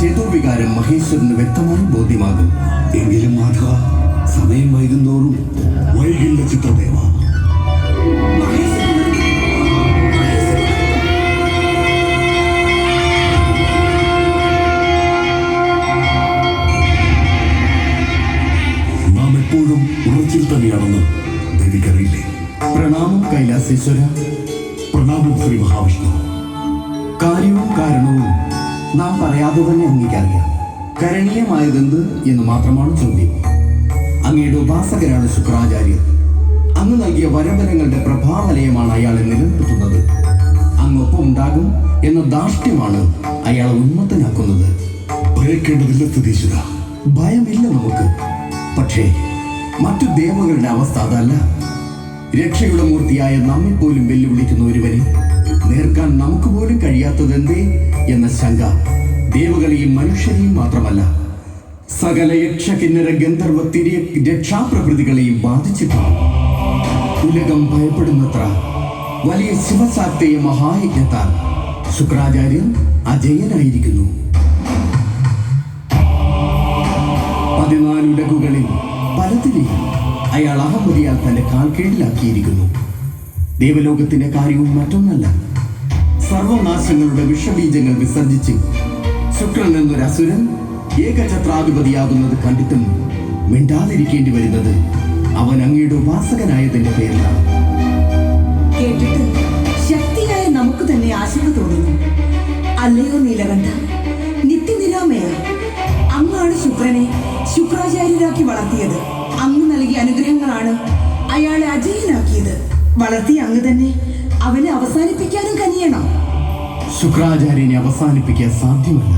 ചേതോവികാരം മഹേശ്വരന് വ്യക്തമായി ബോധ്യമാകും. എങ്കിലും മാധവ, സമയം വൈകുന്തോറും വൈകില്ല ചിത്രദേവ. നാം എപ്പോഴും ഉറച്ചിൽ തന്നെയാണെന്ന് ദേവിക്കറിയില്ലേ? പ്രണാമം കൈലാസേശ്വര. പ്രണാമം ശ്രീ മഹാവിഷ്ണു. കാര്യവും കാരണവും നാം പറയാതെ തന്നെ അങ്ങേക്കറിയാം. കരണീയമായതെന്ത് എന്ന് മാത്രമാണ് ചോദ്യം. അങ്ങയുടെ ഉപാസകരാണ് ശുക്രാചാര്യർ. അങ്ങ് നൽകിയ വരബലങ്ങളുടെ പ്രഭാവലയമാണ് അയാളെ നിലനിർത്തുന്നത്. അങ്ങൊപ്പം ഉണ്ടാകും എന്ന ധാർഷ്ട്യമാണ് അയാളെ ഉന്മത്തനാക്കുന്നത്. ഭയക്കേണ്ടതില്ല സ്ഥിതീശ്വര. ഭയമില്ല നമുക്ക്. പക്ഷേ മറ്റു ദേവകളുടെ അവസ്ഥ അതല്ല. രക്ഷയുടെ മൂർത്തിയായ നമ്മെപ്പോലും വെല്ലുവിളിക്കുന്ന ഒരുവനെ നേർക്കാൻ നമുക്ക് പോലും കഴിയാത്തതെന്തേ എന്ന ശങ്ക ദേവകളെയും മനുഷ്യരെയും മാത്രമല്ല, സകല യക്ഷ കിന്നര ഗന്ധർവ തിരിയ രക്ഷാപ്രകൃതികളെയും ബാധിച്ചിട്ടുണ്ട്. ഉലകം ഭയപ്പെടുന്നത്ര വലിയ ശിവശാക്തേയ മഹായജ്ഞത്താൽ ശുക്രാചാര്യൻ അജയനായിരിക്കുന്നു. 14 ഉലകുകളിൽ പലതിനെയും അയാൾ അഹമ്മതിയാൽ തന്റെ കാൽക്കീഴിലാക്കിയിരിക്കുന്നു. ദേവലോകത്തിന്റെ കാര്യവും മറ്റൊന്നല്ല. സർവനാശങ്ങളുടെ വിഷബീജങ്ങൾ വിസർജിച്ച് ശുക്രൻ എന്നൊരു അസുരൻ ഏകഛത്രാധിപതിയാകുന്നത് കണ്ടിട്ടും മിണ്ടാതിരിക്കേണ്ടി വരുന്നത് അവൻ അങ്ങയുടെ ഉപാസകനായതിന്റെ പേരിലാണ്. കേട്ടിട്ട് ശക്തിയായ നമുക്ക് തന്നെ ആശങ്ക തോന്നുന്നു. അല്ലയോ നീലകണ്ഠ, നിത്യനിരാമയ, അങ്ങാണ് ശുക്രനെ ശുക്രാചാര്യരാക്കി വളർത്തിയത്. അങ്ങ് നൽകിയ അനുഗ്രഹങ്ങളാണ് അയാളെ അജയനാക്കിയത്. വളർത്തിയ അങ്ങ് തന്നെ അവനെ അവസാനിപ്പിക്കാനും കനിയണം. ശുക്രാചാര്യനെ അവസാനിപ്പിക്കാൻ സാധ്യമല്ല.